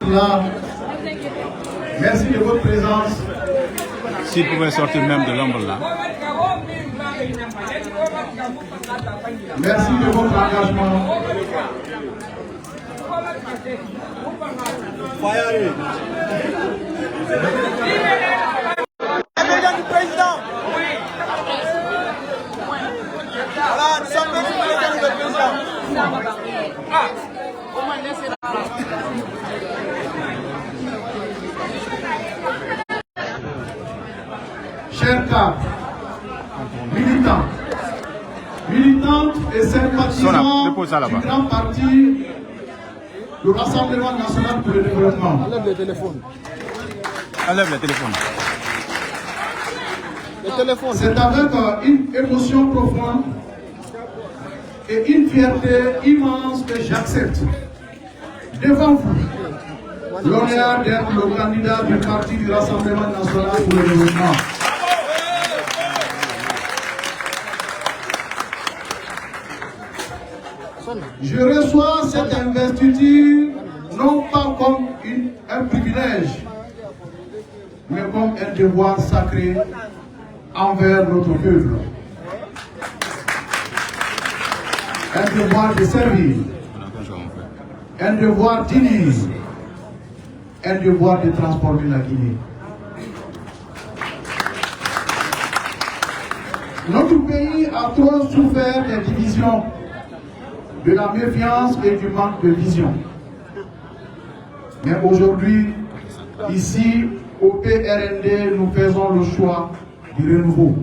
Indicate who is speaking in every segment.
Speaker 1: Là, merci de votre présence.
Speaker 2: S'il pouvait sortir même de l'ombre là.
Speaker 1: Merci de votre engagement.
Speaker 3: Voilà, nous sommes venus pour le président.
Speaker 1: Chers cadres, militants, militantes et sympathisants du grand parti du Rassemblement national pour le développement.
Speaker 3: Enlève le téléphone.
Speaker 2: Enlève le téléphone.
Speaker 1: C'est avec une émotion profonde et une fierté immense que j'accepte devant vous l'honneur d'être le candidat du parti du Rassemblement national pour le développement. Je reçois cette investiture non pas comme un privilège, mais comme un devoir sacré envers notre peuple. Un devoir de servir, un devoir d'unir, un devoir de transformer la Guinée. Notre pays a trop souffert des divisions, de la méfiance et du manque de vision. Mais aujourd'hui, ici, au PRND, nous faisons le choix du renouveau.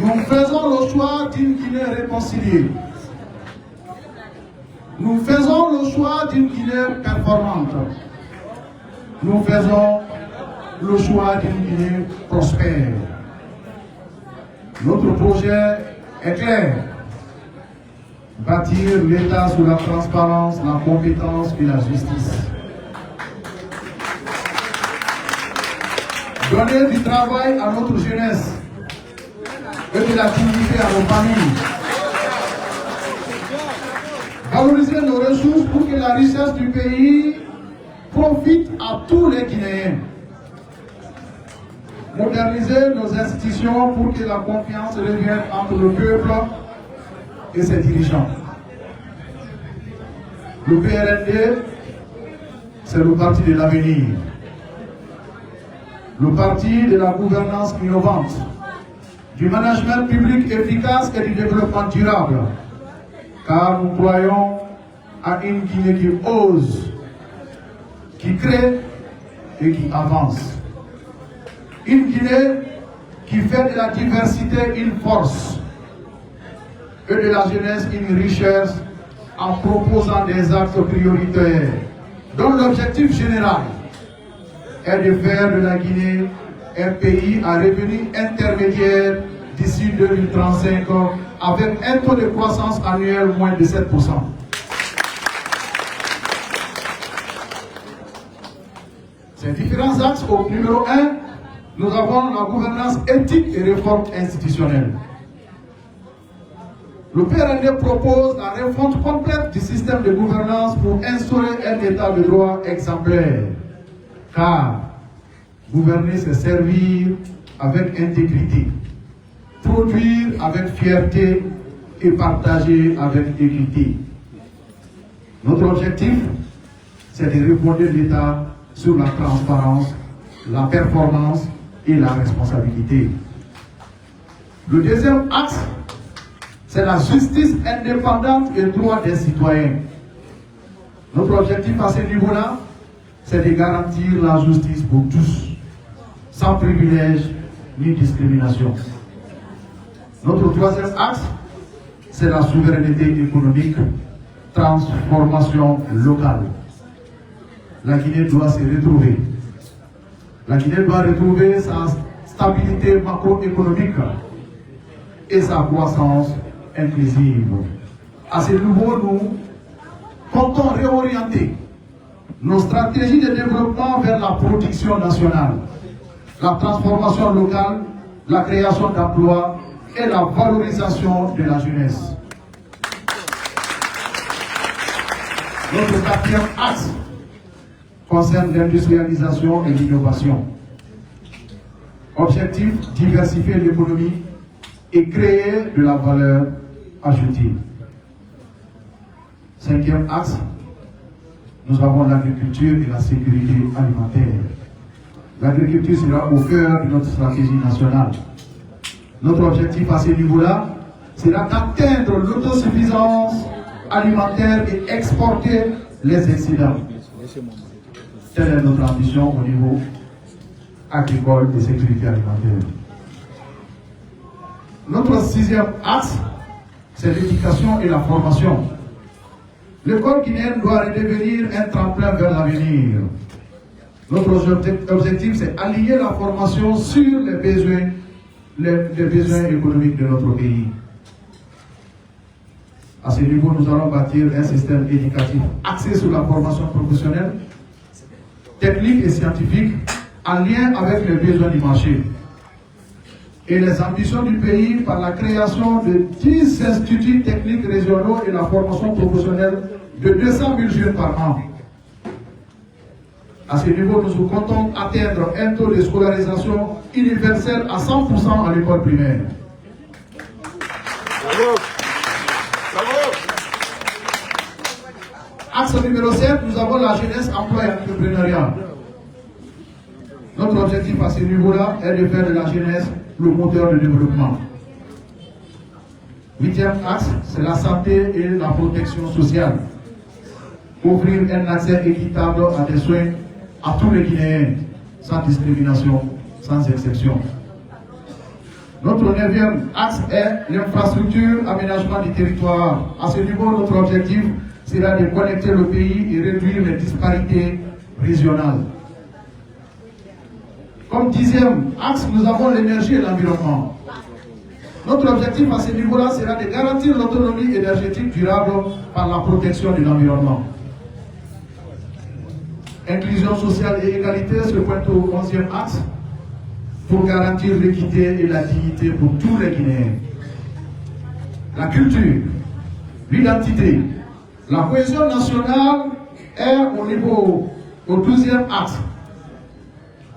Speaker 1: Nous faisons le choix d'une Guinée réconciliée. Nous faisons le choix d'une Guinée performante. Nous faisons le choix d'une Guinée prospère. Notre projet est clair. Bâtir l'État sous la transparence, la compétence et la justice. Donner du travail à notre jeunesse et de la dignité à nos familles. Valoriser nos ressources pour que la richesse du pays profite à tous les Guinéens. Moderniser nos institutions pour que la confiance revienne entre le peuple et ses dirigeants. Le PRND, c'est le parti de l'avenir. Le parti de la gouvernance innovante, du management public efficace et du développement durable. Car nous croyons à une Guinée qui ose, qui crée et qui avance. Une Guinée qui fait de la diversité une force et de la jeunesse une richesse en proposant des axes prioritaires dont l'objectif général est de faire de la Guinée un pays à revenu intermédiaire d'ici 2035 avec un taux de croissance annuel moins de 7%. Ces différents axes, au numéro 1, nous avons la gouvernance éthique et réforme institutionnelle. Le PRND propose la refonte complète du système de gouvernance pour instaurer un état de droit exemplaire. Car gouverner, c'est servir avec intégrité, produire avec fierté et partager avec équité. Notre objectif, c'est de refonder l'État sur la transparence, la performance et la responsabilité. Le deuxième axe, c'est la justice indépendante et le droit des citoyens. Notre objectif à ce niveau-là, c'est de garantir la justice pour tous, sans privilège ni discrimination. Notre troisième axe, c'est la souveraineté économique, transformation locale. La Guinée doit se retrouver. La Guinée doit retrouver sa stabilité macroéconomique et sa croissance inclusive. À ce niveau, nous comptons réorienter nos stratégies de développement vers la production nationale, la transformation locale la création d'emplois et la valorisation de la jeunesse. Notre quatrième axe concerne l'industrialisation et l'innovation. Objectif, diversifier l'économie et créer de la valeur ajoutée. Cinquième axe, nous avons l'agriculture et la sécurité alimentaire. L'agriculture sera au cœur de notre stratégie nationale. Notre objectif à ce niveau-là sera d'atteindre l'autosuffisance alimentaire et exporter les excédents. Telle est notre ambition au niveau agricole et sécurité alimentaire. Notre sixième axe, c'est l'éducation et la formation. L'école guinéenne doit redevenir un tremplin vers l'avenir. Notre objectif, c'est aligner la formation sur les besoins économiques de notre pays. À ce niveau, nous allons bâtir un système éducatif axé sur la formation professionnelle, technique et scientifique, en lien avec les besoins du marché et les ambitions du pays par la création de 10 instituts techniques régionaux et la formation professionnelle de 200 000 jeunes par an. À ce niveau, nous comptons atteindre un taux de scolarisation universel à 100% à l'école primaire.
Speaker 3: Bravo. Bravo.
Speaker 1: Axe numéro 7, nous avons la jeunesse, emploi et entrepreneuriat. Notre objectif à ce niveau-là est de faire de la jeunesse le moteur de développement. Huitième axe, c'est la santé et la protection sociale. Offrir un accès équitable à des soins à tous les Guinéens, sans discrimination, sans exception. Notre neuvième axe est l'infrastructure, aménagement du territoire. À ce niveau, notre objectif sera de connecter le pays et réduire les disparités régionales. Comme dixième axe, nous avons l'énergie et l'environnement. Notre objectif à ce niveau-là sera de garantir l'autonomie énergétique durable par la protection de l'environnement. Inclusion sociale et égalité se pointe au 11e axe pour garantir l'équité et la dignité pour tous les Guinéens. La culture, l'identité, la cohésion nationale est au 12e axe.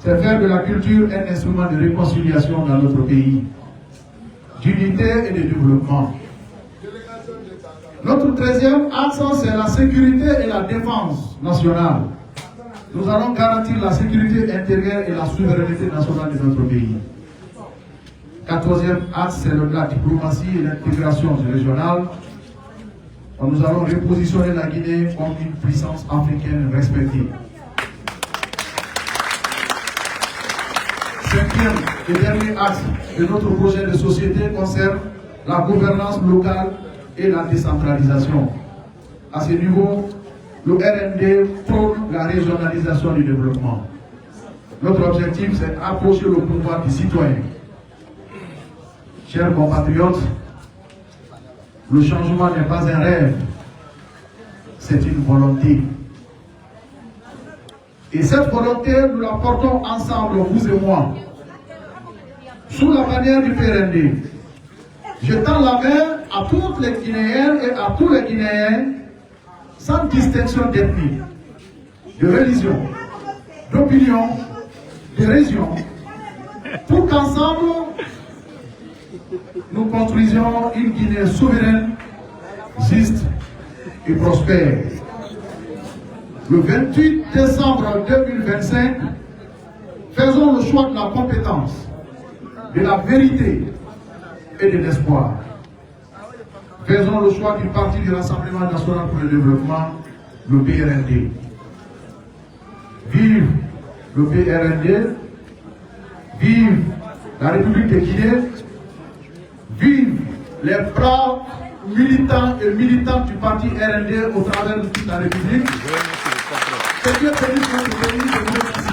Speaker 1: C'est faire de la culture un instrument de réconciliation dans notre pays, d'unité et de développement. Notre 13e axe, c'est la sécurité et la défense nationale. Nous allons garantir la sécurité intérieure et la souveraineté nationale de notre pays. 14e axe, c'est la diplomatie et l'intégration régionale. Nous allons repositionner la Guinée comme une puissance africaine respectée. 5e et dernier axe de notre projet de société concerne la gouvernance locale et la décentralisation. À ce niveau, le RND prône la régionalisation du développement. Notre objectif, c'est d'approcher le pouvoir du citoyen. Chers compatriotes, le changement n'est pas un rêve, c'est une volonté. Et cette volonté, nous la portons ensemble, vous et moi, sous la bannière du PRND. Je tends la main à toutes les Guinéennes et à tous les Guinéens, sans distinction d'ethnie, de religion, d'opinion, de région, pour qu'ensemble, nous construisions une Guinée souveraine, juste et prospère. Le 28 décembre 2025, faisons le choix de la compétence, de la vérité et de l'espoir. Faisons le choix du Parti du Rassemblement National pour le Développement, le PRND. Vive le PRND, vive la République de Guinée, vive les braves militants et militantes du parti RND au travers de toute la République. Que Dieu bénisse notre pays, je vous remercie.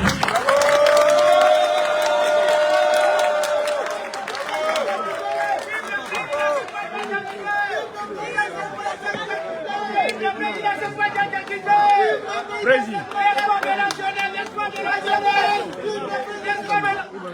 Speaker 3: Président.
Speaker 4: Vamos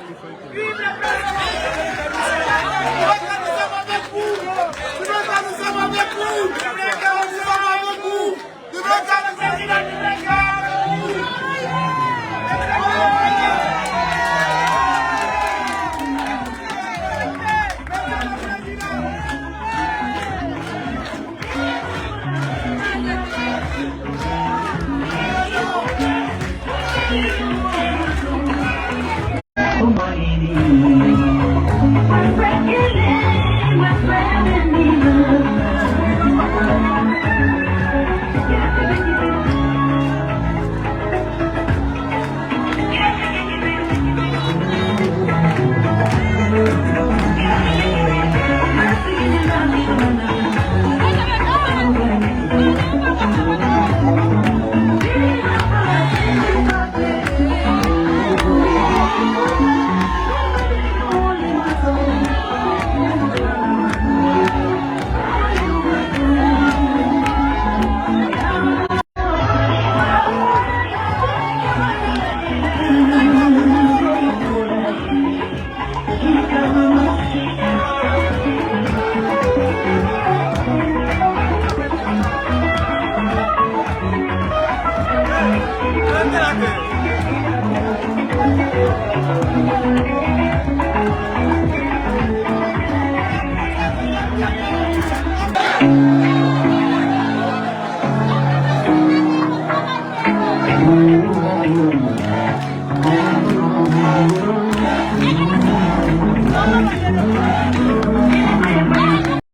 Speaker 4: a